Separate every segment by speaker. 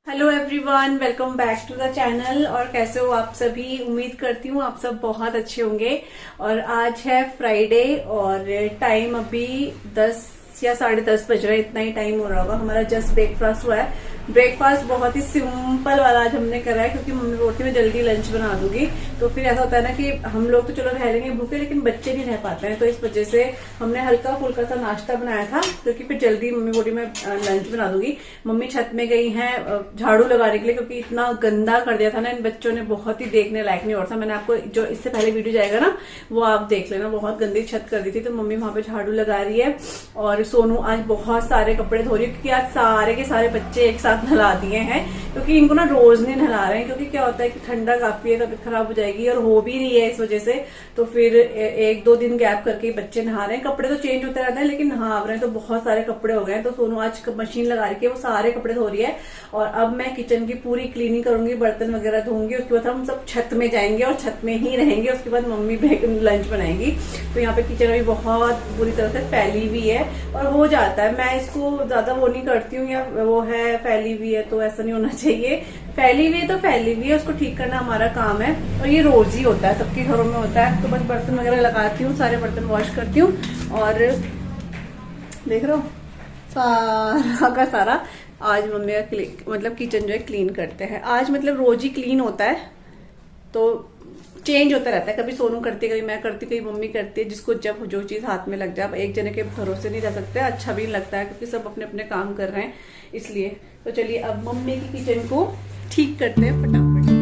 Speaker 1: Hello everyone, welcome back to the channel. और कैसे हो आप सभी? उम्मीद करती हूँ आप सब बहुत अच्छे होंगे। और आज है फ्राइडे और टाइम अभी 10 या 10:30 बज रहा है, इतना ही टाइम हो रहा होगा। हमारा जस्ट ब्रेकफास्ट हुआ है। ब्रेकफास्ट बहुत ही सिंपल वाला आज हमने करा है, क्योंकि मम्मी बोलती है मैं जल्दी लंच बना दूंगी। तो फिर ऐसा होता है ना कि हम लोग तो चलो रह लेंगे भूखे, लेकिन बच्चे नहीं रह पाते हैं। तो इस वजह से हमने हल्का फुल्का सा नाश्ता बनाया था, क्योंकि फिर जल्दी मम्मी बोली मैं लंच बना दूंगी। मम्मी छत में गई हैं झाड़ू लगाने के लिए, क्योंकि इतना गंदा कर दिया था ना इन बच्चों ने, बहुत ही देखने लायक नहीं और था। मैंने आपको जो इससे पहले वीडियो जाएगा ना वो आप देख लेना, बहुत गंदी छत कर दी थी। तो मम्मी वहां पे झाड़ू लगा रही है। और सोनू आज बहुत सारे कपड़े धो रही है, क्योंकि आज सारे के सारे बच्चे एक साथ नहला दिए हैं, क्योंकि इनको ना रोज नहीं नहला रहे हैं। क्योंकि क्या होता है कि ठंडा काफी है, तबीयत खराब हो जाएगी और हो भी रही है इस वजह से। तो फिर 1-2 दिन गैप करके बच्चे नहा रहे हैं। कपड़े तो चेंज होते रहते हैं, लेकिन नहा रहे हैं तो बहुत सारे कपड़े हो गए हैं। तो सोनू आज मशीन लगा रही है, वो सारे कपड़े धो रही है। और अब मैं किचन की पूरी क्लीनिंग करूंगी, बर्तन वगैरह धोऊंगी। उसके बाद हम सब छत में जाएंगे और छत में ही रहेंगे। उसके बाद मम्मी लंच बनाएंगी। तो यहाँ पे किचन अभी बहुत बुरी तरह से फैली हुई है और हो जाता है। मैं इसको ज्यादा वो नहीं करती हूँ, या वो है फैली हुई है तो ऐसा नहीं होना चाहिए। फैली हुई है तो फैली हुई है, उसको ठीक करना हमारा काम है। और ये रोज ही होता है, सबके घरों में होता है। तो बस बर्तन वगैरह लगाती हूँ, सारे बर्तन वॉश करती हूँ। और देख रहे हो सारा का सारा आज मम्मी का मतलब किचन जो है क्लीन करते हैं। आज मतलब रोज ही क्लीन होता है, तो चेंज होता रहता है। कभी सोनू करती, कभी मैं करती, कभी मम्मी करती है। जिसको जब जो चीज हाथ में लग जाए, अब एक जने के भरोसे नहीं रह सकते, अच्छा भी नहीं लगता है, क्योंकि सब अपने अपने काम कर रहे हैं इसलिए। तो चलिए अब मम्मी की किचन को ठीक करते हैं फटाफट।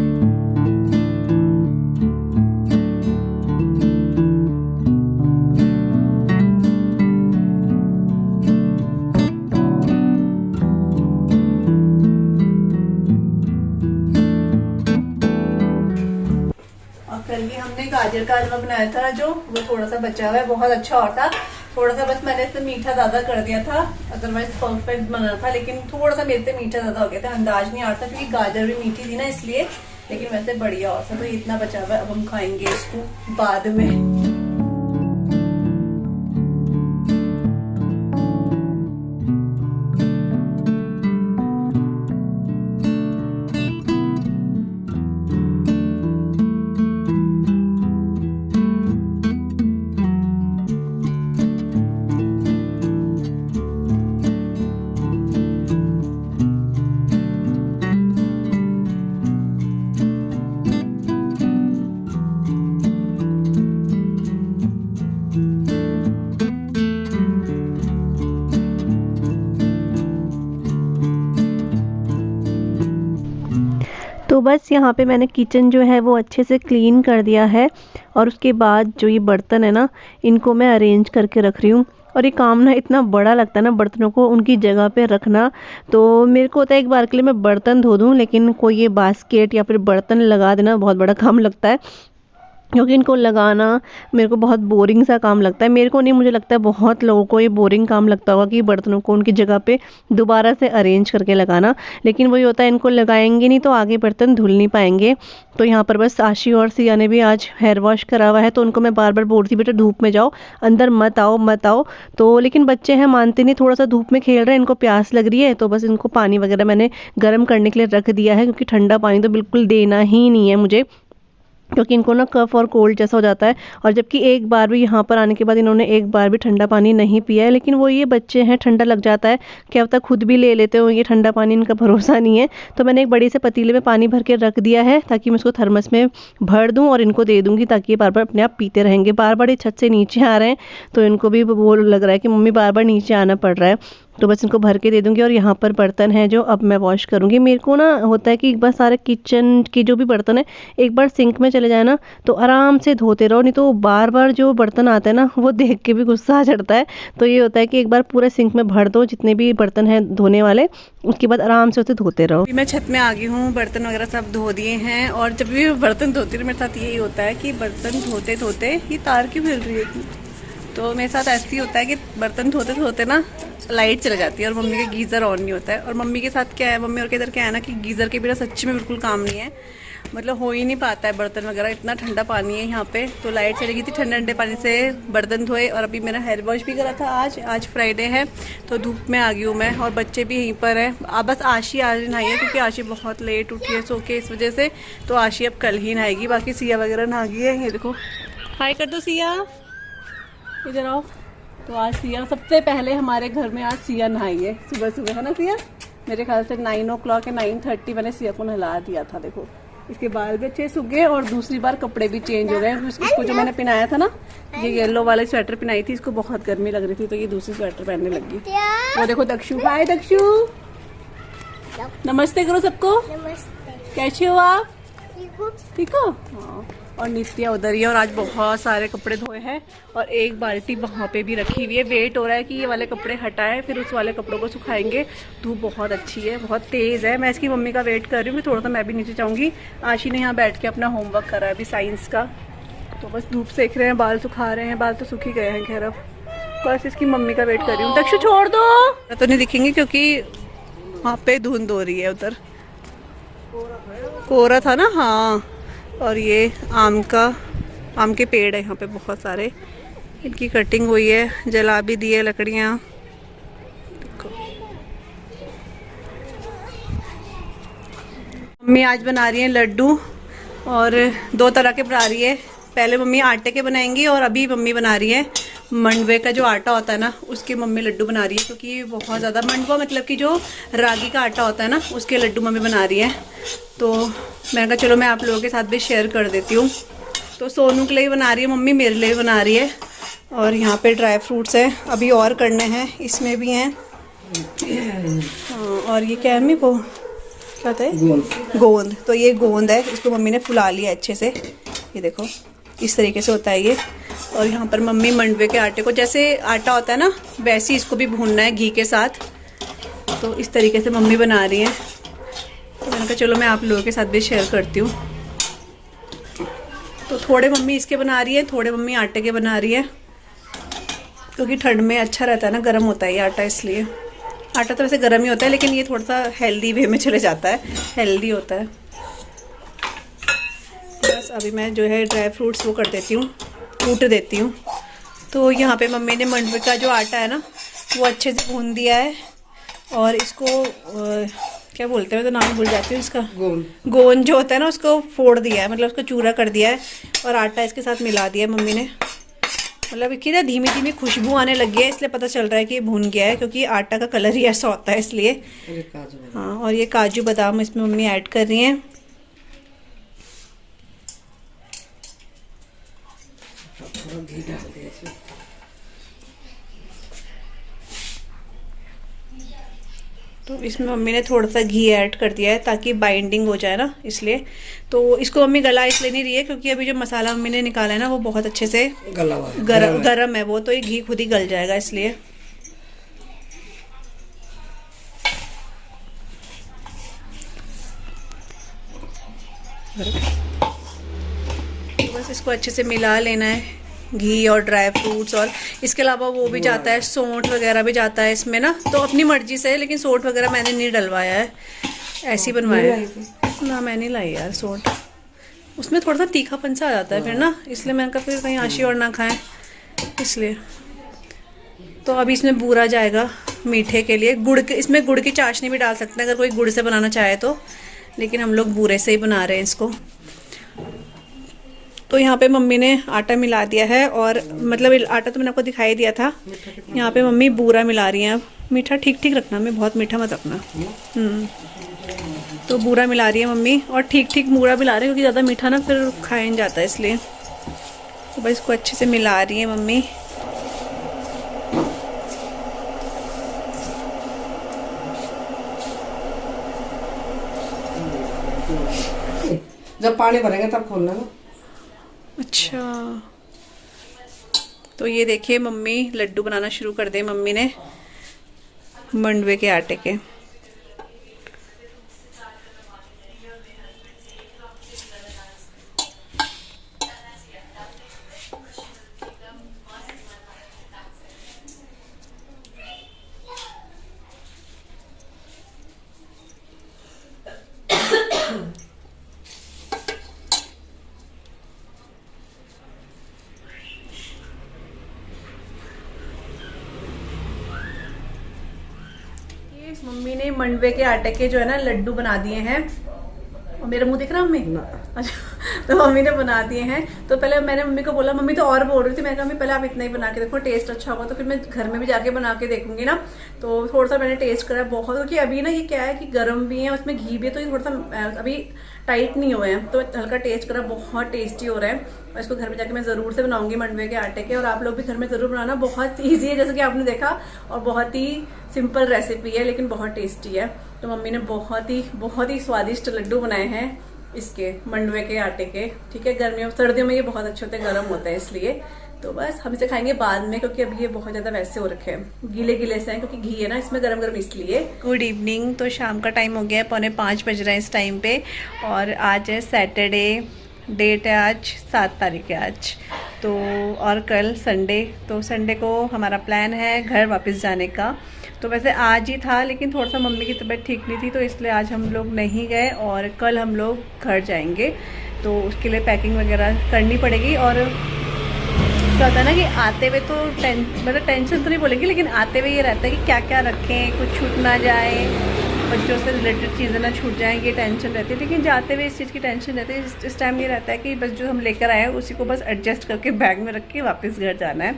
Speaker 1: कल ही हमने गाजर का हलवा बनाया था, जो वो थोड़ा सा बचा हुआ है, बहुत अच्छा और था। थोड़ा सा बस मैंने इसमें मीठा ज्यादा कर दिया था, अदरवाइज परफेक्ट बना था। लेकिन थोड़ा सा मेरे से मीठा ज्यादा हो गया था, अंदाज नहीं आ रहा था, क्योंकि गाजर भी मीठी थी ना इसलिए। लेकिन वैसे बढ़िया और था। तो इतना बचा हुआ है, अब हम खाएंगे इसको बाद में।
Speaker 2: तो बस यहाँ पे मैंने किचन जो है वो अच्छे से क्लीन कर दिया है। और उसके बाद जो ये बर्तन है ना, इनको मैं अरेंज करके रख रही हूँ। और ये काम ना इतना बड़ा लगता है ना, बर्तनों को उनकी जगह पे रखना। तो मेरे को होता है एक बार के लिए मैं बर्तन धो दूँ, लेकिन कोई ये बास्केट या फिर बर्तन लगा देना बहुत बड़ा काम लगता है, क्योंकि इनको लगाना मेरे को बहुत बोरिंग सा काम लगता है। मेरे को नहीं, मुझे लगता है बहुत लोगों को ये बोरिंग काम लगता होगा कि बर्तनों को उनकी जगह पे दोबारा से अरेंज करके लगाना। लेकिन वही होता है, इनको लगाएंगे नहीं तो आगे बर्तन धुल नहीं पाएंगे। तो यहाँ पर बस आशी और सिया ने भी आज हेयर वॉश करा हुआ है, तो उनको मैं बार बार बोल रही बेटा धूप में जाओ, अंदर मत आओ मत आओ। तो लेकिन बच्चे हैं, मानते नहीं, थोड़ा सा धूप में खेल रहे हैं, इनको प्यास लग रही है। तो बस इनको पानी वगैरह मैंने गर्म करने के लिए रख दिया है, क्योंकि ठंडा पानी तो बिल्कुल देना ही नहीं है मुझे, क्योंकि इनको ना कफ और कोल्ड जैसा हो जाता है। और जबकि एक बार भी यहाँ पर आने के बाद इन्होंने एक बार भी ठंडा पानी नहीं पिया है। लेकिन वो ये बच्चे हैं, ठंडा लग जाता है, क्या पता खुद भी ले लेते हो ये ठंडा पानी, इनका भरोसा नहीं है। तो मैंने एक बड़े से पतीले में पानी भर के रख दिया है, ताकि मैं उसको थर्मस में भर दूँ और इनको दे दूँगी, ताकि ये बार बार अपने आप पीते रहेंगे। बार बार ये छत से नीचे आ रहे हैं, तो इनको भी वो लग रहा है कि मम्मी बार बार नीचे आना पड़ रहा है। तो बस इनको भर के दे दूंगी। और यहाँ पर बर्तन है जो अब मैं वॉश करूँगी। मेरे को ना होता है कि एक बार सारे किचन के जो भी बर्तन है एक बार सिंक में चले जाए ना, तो आराम से धोते रहो, नहीं तो बार बार जो बर्तन आते हैं ना वो देख के भी गुस्सा आ चढ़ता है। तो ये होता है कि एक बार पूरे सिंक में भर दो जितने भी बर्तन हैं धोने वाले, उसके बाद आराम से उसे धोते रहो।
Speaker 1: मैं छत में आ गई हूँ, बर्तन वगैरह सब धो दिए हैं। और जब भी बर्तन धोती हूँ मेरे साथ यही होता है कि बर्तन धोते धोते ये तार क्यों हिल रही है। तो मेरे साथ ऐसे ही होता है कि बर्तन धोते धोते ना लाइट चली जाती है और मम्मी का गीज़र ऑन नहीं होता है। और मम्मी के साथ क्या है, मम्मी और के इधर क्या है ना कि गीज़र के बिना सच्ची में बिल्कुल काम नहीं है। मतलब हो ही नहीं पाता है बर्तन वगैरह, इतना ठंडा पानी है यहाँ पे। तो लाइट चली गई थी, ठंडे ठंडे पानी से बर्तन धोए। और अभी मेरा हेयर वॉश भी करा था आज फ्राइडे है तो धूप में आ गई हूँ मैं, और बच्चे भी यहीं पर है। अब बस आशी आज नहाई है क्योंकि आशी बहुत लेट उठी है सो के, इस वजह से। तो आशी अब कल ही नहाएगी, बाकी सिया वगैरह नहा गई है। ये देखो, हाय कर दो सिया, इधर आओ। तो आज सिया सबसे पहले हमारे घर में आज सिया नहाई है सुबह सुबह, है ना सिया? मेरे ख्याल से 9 o'clock या 9:30 मैंने सिया को नहला दिया था। देखो इसके बाल भी अच्छे सूख गए और दूसरी बार कपड़े भी चेंज हो गए। इसको जो मैंने पहनाया था ना, ये येलो वाले स्वेटर पहनाई थी, इसको बहुत गर्मी लग रही थी तो ये दूसरी स्वेटर पहनने लगी। वो देखो दक्षु, हाय दक्षु, नमस्ते करो सबको। कैसे हो आप? ठीक हो? हाँ। और नित्या उधर ही है, और आज बहुत सारे कपड़े धोए हैं और एक बाल्टी वहाँ पे भी रखी हुई है। वेट हो रहा है कि ये वाले कपड़े हटाएं फिर उस वाले कपड़ों को सुखाएंगे। धूप बहुत अच्छी है, बहुत तेज़ है। मैं इसकी मम्मी का वेट कर रही हूँ, थोड़ा सा मैं भी नीचे जाऊँगी। आशी ने यहाँ बैठ के अपना होमवर्क करा है अभी साइंस का, तो बस धूप सेक रहे हैं, बाल सुखा रहे हैं। बाल तो सूख ही गए हैं खैर, अब बस इसकी मम्मी का वेट कर रही हूँ। दक्षु छोड़ दो, तो नहीं दिखेंगे क्योंकि वहाँ पे धुंध हो रही है, उधर कोहरा था ना। हाँ, और ये आम के पेड़ है यहाँ पे बहुत सारे, इनकी कटिंग हुई है, जला भी दी है लकड़ियाँ। मम्मी आज बना रही है लड्डू, और 2 तरह के बना रही है। पहले मम्मी आटे के बनाएंगी और अभी मम्मी बना रही है मंडवे का जो आटा होता है ना, उसके मम्मी लड्डू बना रही है। क्योंकि बहुत ज़्यादा मंडवा मतलब कि जो रागी का आटा होता है ना, उसके लड्डू मम्मी बना रही है। तो मैंने कहा चलो मैं आप लोगों के साथ भी शेयर कर देती हूँ। तो सोनू के लिए बना रही है मम्मी, मेरे लिए बना रही है। और यहाँ पे ड्राई फ्रूट्स हैं, अभी और करने हैं, इसमें भी हैं। और ये क्या है मम्मी, वो क्या होता है? गोंद। तो ये गोंद है, इसको मम्मी ने फुला लिया अच्छे से। ये देखो इस तरीके से होता है ये। और यहाँ पर मम्मी मंडवे के आटे को, जैसे आटा होता है ना वैसे ही इसको भी भूनना है घी के साथ। तो इस तरीके से मम्मी बना रही है। तो मैंने कहा चलो मैं आप लोगों के साथ भी शेयर करती हूँ। तो थोड़े मम्मी इसके बना रही है, थोड़े मम्मी आटे के बना रही है, क्योंकि ठंड में अच्छा रहता है ना, गर्म होता है ये आटा, इसलिए। आटा तो वैसे गर्म ही होता है, लेकिन ये थोड़ा सा हेल्दी वे में चले जाता है, हेल्दी होता है। बस अभी मैं जो है ड्राई फ्रूट्स वो कर देती हूँ, कूट देती हूँ। तो यहाँ पे मम्मी ने मंडवे का जो आटा है ना वो अच्छे से भून दिया है, और इसको क्या बोलते हैं, मैं तो नाम भूल जाती हूँ इसका, गोंद जो होता है ना, उसको फोड़ दिया है, मतलब उसको चूरा कर दिया है और आटा इसके साथ मिला दिया है मम्मी ने। मतलब कि धीमी धीमी खुशबू आने लगी है, इसलिए पता चल रहा है कि ये भून गया है, क्योंकि आटा का कलर ही ऐसा होता है इसलिए। हाँ, और ये काजू बादाम इसमें मम्मी ऐड कर रही हैं। घी डाल दिया इसमें। तो इसमें मम्मी ने थोड़ा सा घी ऐड कर दिया है ताकि बाइंडिंग हो जाए ना, इसलिए। तो इसको मम्मी गला इसलिए नहीं रही है क्योंकि अभी जो मसाला मम्मी ने निकाला है ना वो बहुत अच्छे से गरम है वो, तो ये घी खुद ही गल जाएगा, इसलिए। बस इसको अच्छे से मिला लेना है, घी और ड्राई फ्रूट्स। और इसके अलावा वो भी जाता है, सौंठ वगैरह भी जाता है इसमें ना, तो अपनी मर्जी से है, लेकिन सौंठ वगैरह मैंने नहीं डलवाया है, ऐसे ही बनवाया है ना। मैं नहीं लाई यार सौंठ, उसमें थोड़ा सा तीखापन सा आ जाता है फिर ना, इसलिए मैंने कहा फिर कहीं आशी और ना खाएं, इसलिए। तो अभी इसमें बूरा जाएगा मीठे के लिए। गुड़ के, इसमें गुड़ की चाशनी भी डाल सकते हैं अगर कोई गुड़ से बनाना चाहे तो, लेकिन हम लोग बूरे से ही बना रहे हैं इसको। तो यहाँ पे मम्मी ने आटा मिला दिया है, और मतलब आटा तो मैंने आपको दिखाई दिया था। यहाँ पे मम्मी बूरा मिला रही हैं। मीठा ठीक ठीक रखना, मैं बहुत मीठा मत रखना। तो बूरा मिला रही है मम्मी, और ठीक ठीक बूरा मिला रही है क्योंकि ज़्यादा मीठा ना फिर खाया नहीं जाता है, इसलिए। तो बस इसको अच्छे से मिला रही है मम्मी।
Speaker 3: जब पानी भरेंगे तब खोलना ना।
Speaker 1: अच्छा, तो ये देखिए मम्मी लड्डू बनाना शुरू कर दे मम्मी ने मंडवे के आटे के। मंडवे के आटे के जो है ना लड्डू बना दिए हैं। और मेरा मुंह दिख रहा मम्मी? अच्छा, तो मम्मी ने बना दिए हैं। तो पहले मैंने मम्मी को बोला, मम्मी तो और बोल रही थी, मैंने कहा मम्मी पहले आप इतना ही बना के देखो, टेस्ट अच्छा होगा तो फिर मैं घर में भी जाके बना के देखूंगी ना। तो थोड़ा सा मैंने टेस्ट करा बहुत, क्योंकि अभी ना ये क्या है कि गर्म भी है, उसमें घी भी है, तो ये थोड़ा सा अभी टाइट नहीं हुए हैं। तो हल्का टेस्ट करा, बहुत टेस्टी हो रहा है। और इसको घर में जाके मैं ज़रूर से बनाऊंगी मंडवे के आटे के। और आप लोग भी घर में ज़रूर बनाना, बहुत ईजी है जैसे कि आपने देखा, और बहुत ही सिंपल रेसिपी है लेकिन बहुत टेस्टी है। तो मम्मी ने बहुत ही स्वादिष्ट लड्डू बनाए हैं इसके मंडवे के आटे के। ठीक है, गर्मियों सर्दियों में ये बहुत अच्छे होते हैं, गर्म होते हैं इसलिए। तो बस हम इसे खाएंगे बाद में, क्योंकि अभी ये बहुत ज्यादा वैसे हो रखे हैं, गीले गीले से हैं, क्योंकि घी है ना इसमें गरम गरम इसलिए। Good evening. तो शाम का टाइम हो गया है, 4:45 बज रहे हैं इस टाइम पे। और आज है सैटरडे, डेट है आज 7 तारीख है आज तो। और कल संडे, तो संडे को हमारा प्लान है घर वापस जाने का। तो वैसे आज ही था, लेकिन थोड़ा सा मम्मी की तबीयत ठीक नहीं थी, तो इसलिए आज हम लोग नहीं गए और कल हम लोग घर जाएंगे। तो उसके लिए पैकिंग वगैरह करनी पड़ेगी। और क्या होता है ना कि आते हुए तो मतलब टेंशन तो नहीं बोलेंगे, लेकिन आते हुए ये रहता है कि क्या क्या रखें, कुछ छूट ना जाए, बच्चों से रिलेटेड चीज़ें ना छूट जाएं, ये टेंशन रहती है। लेकिन जाते हुए इस चीज़ की टेंशन रहती है। इस टाइम ये रहता है कि बस जो हम लेकर आए हैं उसी को बस एडजस्ट करके बैग में रख के वापस घर जाना है।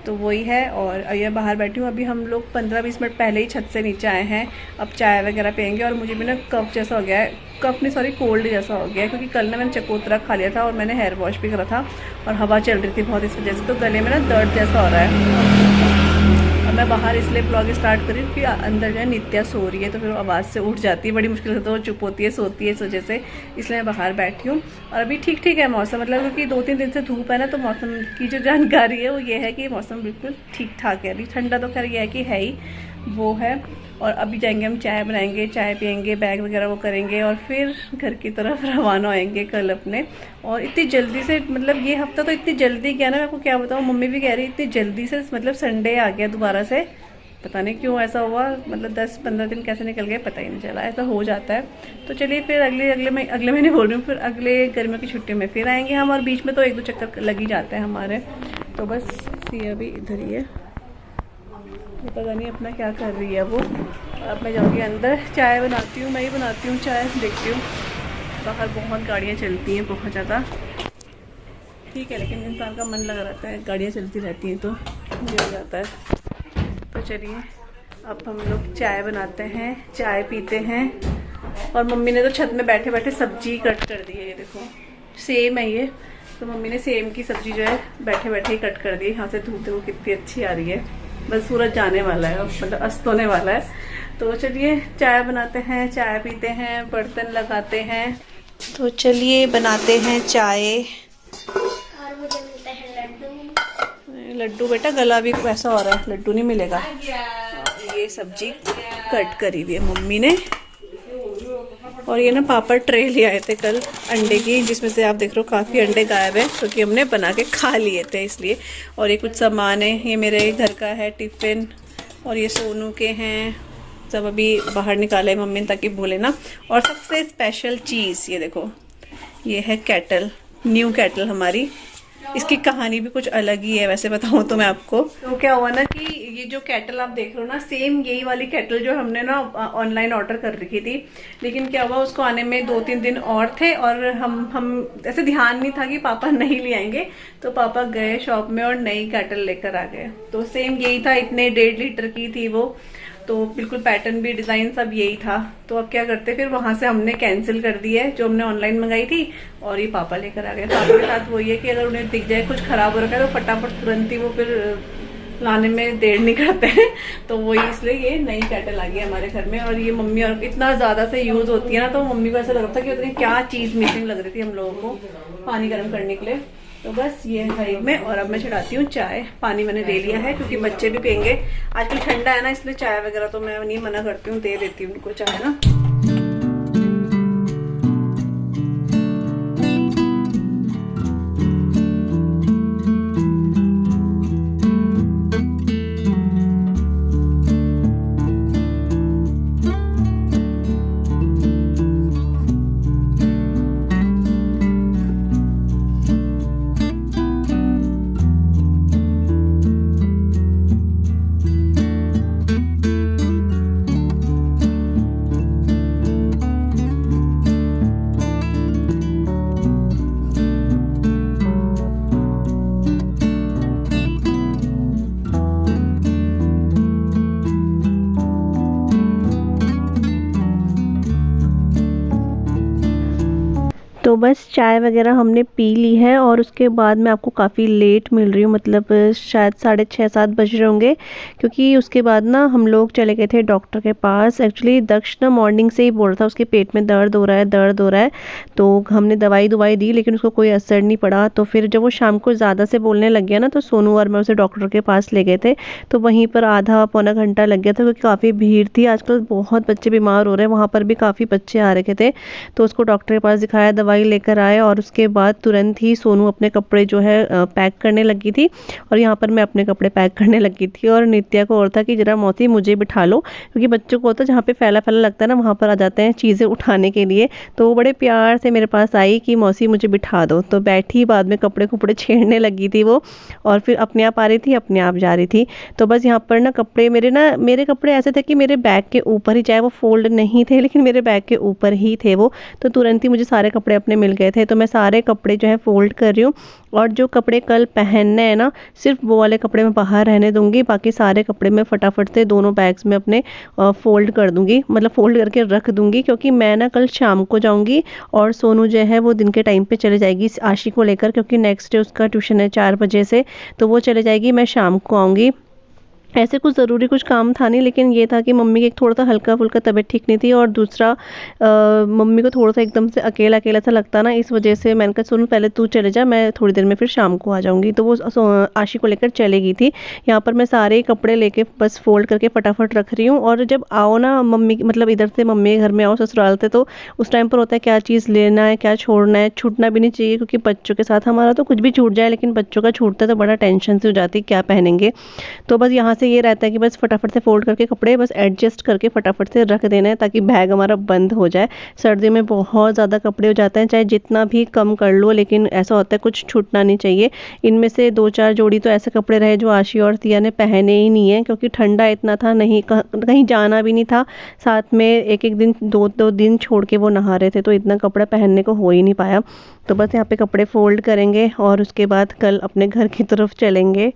Speaker 1: तो वही है। और ये बाहर बैठी हूँ, अभी हम लोग 15-20 मिनट पहले ही छत से नीचे आए हैं। अब चाय वगैरह पियेंगे। और मुझे भी ना कफ जैसा हो गया है, कफ नहीं सॉरी कोल्ड जैसा हो गया है, क्योंकि कल ना मैंने चकोतरा खा लिया था और मैंने हेयर वॉश भी करा था और हवा चल रही थी बहुत, इस वजह से तो गले में ना दर्द जैसा हो रहा है। और मैं बाहर इसलिए ब्लॉग स्टार्ट करी क्योंकि अंदर जो है नित्या सो रही है, तो फिर वो आवाज़ से उठ जाती है, बड़ी मुश्किल से तो वो चुप होती है, सोती है इस वजह से, इसलिए मैं बाहर बैठी हूँ। और अभी ठीक ठीक है मौसम, मतलब क्योंकि 2-3 दिन से धूप है ना, तो मौसम की जो जानकारी है वो ये है कि मौसम बिल्कुल ठीक ठाक है। अभी ठंडा तो खैर ये है कि है ही, वो है। और अभी जाएंगे हम, चाय बनाएंगे, चाय पियेंगे, बैग वगैरह वो करेंगे और फिर घर की तरफ रवाना होएंगे कल अपने। और इतनी जल्दी से, मतलब ये हफ्ता तो इतनी जल्दी गया ना, मैं आपको क्या बताऊँ, मम्मी भी कह रही इतनी जल्दी से, मतलब संडे आ गया दोबारा से, पता नहीं क्यों ऐसा हुआ, मतलब 10-15 दिन कैसे निकल गए पता ही नहीं चला, ऐसा हो जाता है। तो चलिए फिर अगले महीने बोल रही हूँ, फिर अगले गर्मियों की छुट्टियों में फिर आएंगे हम, और बीच में तो 1-2 चक्कर लग ही जाते हैं हमारे। तो बस सिया भी इधर ही है, पता नहीं अपना क्या कर रही है वो। अब मैं जाऊँगी अंदर, चाय बनाती हूँ, मैं ही बनाती हूँ चाय, देखती हूँ। बाहर बहुत गाड़ियाँ चलती हैं, बहुत ज़्यादा, ठीक है, लेकिन इंसान का मन लगा रहता है, गाड़ियाँ चलती रहती हैं तो ये हो जाता है। तो चलिए अब हम लोग चाय बनाते हैं, चाय पीते हैं। और मम्मी ने तो छत में बैठे बैठे सब्जी कट कर दी है, ये देखो सेम है ये, तो मम्मी ने सेम की सब्जी जो है बैठे बैठे ही कट कर दी। यहाँ से धूप देखो कितनी अच्छी आ रही है, बस सूरज जाने वाला है, मतलब अस्त होने वाला है। तो चलिए चाय बनाते हैं, चाय पीते हैं, बर्तन लगाते हैं। तो चलिए बनाते हैं चाय।
Speaker 3: और मुझे मिलता है लड्डू।
Speaker 1: लड्डू बेटा, गला भी वैसा हो रहा है, लड्डू नहीं मिलेगा। ये सब्जी कट करी हुई है मम्मी ने। और ये ना पापा ट्रे ले आए थे कल अंडे की, जिसमें से आप देख रहे हो काफ़ी अंडे गायब है, क्योंकि हमने बना के खा लिए थे इसलिए। और ये कुछ सामान है, ये मेरे घर का है टिफ़िन, और ये सोनू के हैं, सब अभी बाहर निकाले मम्मी ने ताकि भूले ना। और सबसे स्पेशल चीज़ ये देखो, ये है केटल, न्यू केटल हमारी। इसकी कहानी भी कुछ अलग ही है वैसे बताऊं तो मैं आपको। तो क्या हुआ ना कि ये जो केटल आप देख रहे हो ना, सेम यही वाली केटल जो हमने ना ऑनलाइन ऑर्डर कर रखी थी, लेकिन क्या हुआ उसको आने में 2-3 दिन और थे, और हम ऐसे ध्यान नहीं था कि पापा नहीं ले आएंगे, तो पापा गए शॉप में और नई केटल लेकर आ गए। तो सेम यही था, इतने 1.5 लीटर की थी वो, तो बिल्कुल पैटर्न भी डिज़ाइन सब यही था। तो अब क्या करते, फिर वहां से हमने कैंसिल कर दी है जो हमने ऑनलाइन मंगाई थी, और ये पापा लेकर आ गए। पापा के साथ वही है कि अगर उन्हें दिख जाए कुछ खराब हो रखा है तो फटाफट तुरंत ही वो फिर लाने में देर नहीं करते हैं। तो वही इसलिए ये नई केटल आ गई हमारे घर में। और ये मम्मी और इतना ज़्यादा से यूज़ होती है ना, तो मम्मी को ऐसा लग रहा था कि पता नहीं क्या चीज़ मिसिंग लग रही थी हम लोगों को पानी गर्म करने के लिए। तो बस ये है साइड में। और अब मैं चढ़ाती हूँ चाय। पानी मैंने ले लिया है क्योंकि बच्चे भी पियेंगे, आजकल ठंडा है ना, इसलिए चाय वगैरह तो मैं नहीं मना करती हूँ, दे देती हूँ उनको चाय ना।
Speaker 2: तो बस चाय वगैरह हमने पी ली है और उसके बाद मैं आपको काफ़ी लेट मिल रही हूँ, मतलब शायद 6:30-7 बज रहे होंगे, क्योंकि उसके बाद ना हम लोग चले गए थे डॉक्टर के पास। एक्चुअली दक्ष ना मॉर्निंग से ही बोल रहा था उसके पेट में दर्द हो रहा है, दर्द हो रहा है। तो हमने दवाई दी लेकिन उसको कोई असर नहीं पड़ा। तो फिर जब वो शाम को ज़्यादा से बोलने लग गया ना, तो सोनू और मैं उसे डॉक्टर के पास ले गए थे। तो वहीं पर आधा पौना घंटा लग गया था, क्योंकि काफ़ी भीड़ थी। आजकल बहुत बच्चे बीमार हो रहे हैं, वहाँ पर भी काफ़ी बच्चे आ रखे थे। तो उसको डॉक्टर के पास दिखाया, दवाई लेकर आए और उसके बाद तुरंत ही सोनू अपने कपड़े जो है पैक करने लगी थी और यहाँ पर मैं अपने कपड़े पैक करने लगी थी। और नित्या को और था कि जरा मौसी मुझे बिठा लो, क्योंकि बच्चों को होता है जहाँ पे फैला फैला लगता है ना, वहाँ पर आ जाते हैं चीज़ें उठाने के लिए। तो वो बड़े प्यार से मेरे पास आई कि मौसी मुझे बिठा दो। तो बैठी, बाद में कपड़े कुपड़े छेड़ने लगी थी वो, और फिर अपने आप आ रही थी, अपने आप जा रही थी। तो बस यहाँ पर ना मेरे कपड़े ऐसे थे कि मेरे बैग के ऊपर ही, चाहे वो फोल्ड नहीं थे लेकिन मेरे बैग के ऊपर ही थे वो। तो तुरंत ही मुझे सारे कपड़े अपने मिल गए थे। तो मैं सारे कपड़े जो है फोल्ड कर रही हूँ, और जो कपड़े कल पहनने हैं ना, सिर्फ वो वाले कपड़े मैं बाहर रहने दूंगी, बाकी सारे कपड़े मैं फटाफट से दोनों बैग्स में अपने फोल्ड कर दूंगी, मतलब फोल्ड करके रख दूंगी। क्योंकि मैं ना कल शाम को जाऊंगी और सोनू जो है वो दिन के टाइम पे चले जाएगी आशी को लेकर, क्योंकि नेक्स्ट डे उसका ट्यूशन है 4 बजे से। तो वो चले जाएगी, मैं शाम को आऊँगी। ऐसे कुछ ज़रूरी कुछ काम था नहीं, लेकिन ये था कि मम्मी की एक थोड़ा सा हल्का फुल्का तबीयत ठीक नहीं थी, और दूसरा मम्मी को थोड़ा सा एकदम से अकेला अकेला सा लगता ना, इस वजह से मैंने कहा सुन पहले तू चले जा, मैं थोड़ी देर में फिर शाम को आ जाऊंगी। तो वो आशी को लेकर चले गई थी। यहाँ पर मैं सारे कपड़े लेके बस फोल्ड करके फटाफट रख रही हूँ। और जब आओ ना मम्मी, मतलब इधर से मम्मी के घर में आओ ससुराल से, तो उस टाइम पर होता है क्या चीज़ लेना है, क्या छोड़ना है। छूटना भी नहीं चाहिए, क्योंकि बच्चों के साथ हमारा तो कुछ भी छूट जाए, लेकिन बच्चों का छूटता है तो बड़ा टेंशन से हो जाती है क्या पहनेंगे। तो बस यहाँ से ये रहता है कि बस फटाफट से फोल्ड करके कपड़े बस एडजस्ट करके फटाफट से रख देना है, ताकि बैग हमारा बंद हो जाए। सर्दी में बहुत ज़्यादा कपड़े हो जाते हैं, चाहे जितना भी कम कर लो, लेकिन ऐसा होता है कुछ छूटना नहीं चाहिए। इनमें से 2-4 जोड़ी तो ऐसे कपड़े रहे जो आशी और तिया ने पहने ही नहीं है, क्योंकि ठंडा इतना था, नहीं कहीं जाना भी नहीं था। साथ में एक एक दिन 2-2 दिन छोड़ के वो नहा रहे थे, तो इतना कपड़ा पहनने को हो ही नहीं पाया। तो बस यहाँ पे कपड़े फोल्ड करेंगे और उसके बाद कल अपने घर की तरफ चलेंगे।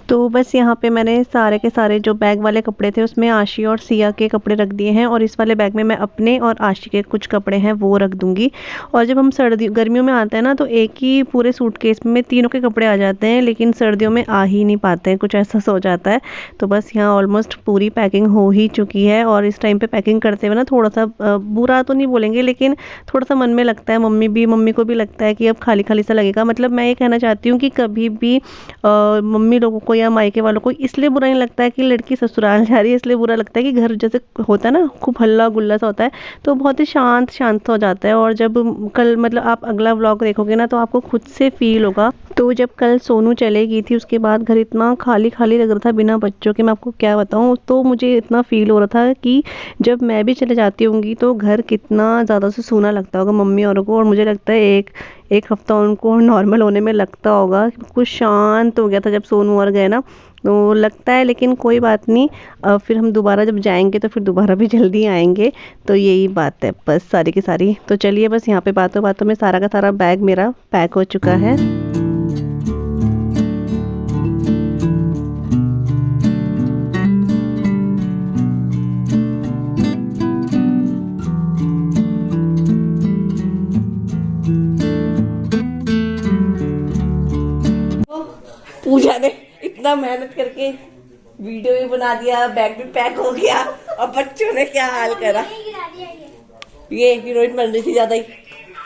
Speaker 2: तो बस यहाँ पे मैंने सारे के सारे जो बैग वाले कपड़े थे उसमें आशी और सिया के कपड़े रख दिए हैं, और इस वाले बैग में मैं अपने और आशी के कुछ कपड़े हैं वो रख दूंगी। और जब हम गर्मियों में आते हैं ना, तो एक ही पूरे सूटकेस में तीनों के कपड़े आ जाते हैं, लेकिन सर्दियों में आ ही नहीं पाते हैं, कुछ ऐसा हो जाता है। तो बस यहाँ ऑलमोस्ट पूरी पैकिंग हो ही चुकी है। और इस टाइम पे पैकिंग करते हुए ना थोड़ा सा बुरा तो नहीं बोलेंगे, लेकिन थोड़ा सा मन में लगता है, मम्मी को भी लगता है कि अब खाली खाली सा लगेगा। मतलब मैं ये कहना चाहती हूँ कि कभी भी मम्मी लोगों को या मायके वालों को इसलिए बुरा नहीं लगता है कि लड़की ससुराल जा रही है, इसलिए बुरा लगता है कि घर जैसे होता है ना, खूब हल्ला गुल्ला सा होता है, तो बहुत ही शांत शांत हो जाता है। और जब कल, मतलब आप अगला व्लॉग देखोगे ना, तो आपको खुद से फील होगा। तो जब कल सोनू चले गई थी, उसके बाद घर इतना खाली खाली लग रहा था बिना बच्चों के, मैं आपको क्या बताऊं। तो मुझे इतना फील हो रहा था कि जब मैं भी चले जाती होंगी तो घर कितना ज़्यादा से सूना लगता होगा मम्मी और को। और मुझे लगता है एक हफ्ता उनको नॉर्मल होने में लगता होगा। कुछ शांत हो गया था जब सोनू और गए ना, तो लगता है। लेकिन कोई बात नहीं, फिर हम दोबारा जब जाएंगे तो फिर दोबारा भी जल्दी आएंगे। तो यही बात है बस सारी की सारी। तो चलिए, बस यहाँ पे बातों बातों में सारा का सारा बैग मेरा पैक हो चुका है।
Speaker 4: पूजा ने इतना मेहनत करके वीडियो भी बना दिया, बैग भी पैक हो गया, और बच्चों ने क्या हाल करा। ये हीरोइन बन रही थी ज्यादा ही,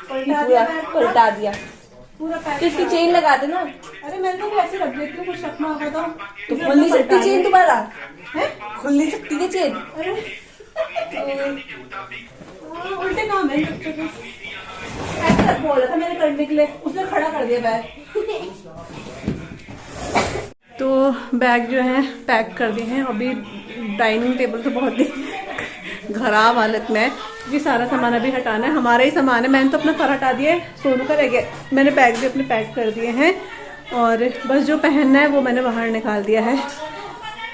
Speaker 4: पूरा पलटा दिया। तो इसकी चेन लगा दे ना।
Speaker 1: अरे मैं तो ऐसे रख देती हूँ, कुछ रखना होगा
Speaker 4: तो खुल नहीं सकती चेन तुम्हारा है, खुल नहीं सकती है चेन।
Speaker 1: उल्टे काम है बच्चों के। ऐसा बोला था मैंने करने के लिए, उसने खड़ा कर दिया बैग। तो बैग जो है पैक कर दिए हैं। अभी डाइनिंग टेबल तो बहुत ही खराब हालत में है, क्योंकि सारा सामान अभी हटाना है। हमारा ही सामान है, मैंने तो अपना सारा हटा दिया है, सोनू का रह गया। मैंने बैग भी अपने पैक कर दिए हैं और बस जो पहनना है वो मैंने बाहर निकाल दिया है।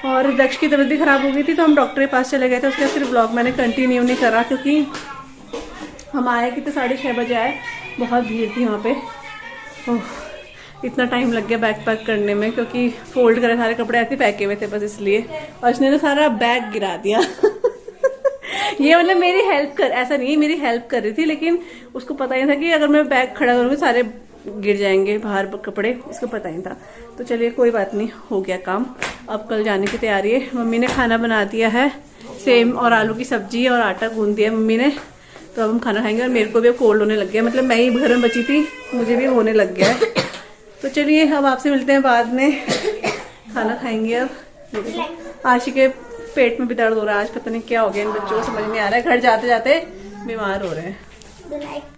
Speaker 1: और दक्ष की तबीयत भी ख़राब हो गई थी तो हम डॉक्टर के पास चले गए थे। उसके बाद फिर ब्लॉग मैंने कंटिन्यू नहीं करा, क्योंकि हम आए कि तो 6:30 बजे आए, बहुत भीड़ थी वहाँ पे। ओह, इतना टाइम लग गया बैग पैक करने में, क्योंकि फोल्ड करे सारे कपड़े ऐसे फेंके हुए थे बस इसलिए। और उसने ना सारा बैग गिरा दिया ये मतलब मेरी हेल्प कर, ऐसा नहीं है मेरी हेल्प कर रही थी, लेकिन उसको पता ही था कि अगर मैं बैग खड़ा करूँगी सारे गिर जाएंगे बाहर कपड़े, उसको पता ही था। तो चलिए कोई बात नहीं, हो गया काम। अब कल जाने की तैयारी है। मम्मी ने खाना बना दिया है, सेम और आलू की सब्जी और आटा गूंद दिया मम्मी ने। तो अब हम खाना खाएंगे। और मेरे को भी अब कोल्ड होने लग गया, मतलब मैं ही घर में बची थी, मुझे भी होने लग गया है। तो चलिए अब आपसे मिलते हैं बाद में, खाना खाएंगे। अब आशी के पेट में भी दर्द हो रहा है आज, पता नहीं क्या हो गया इन बच्चों को, समझ नहीं आ रहा है। घर जाते जाते बीमार हो रहे हैं।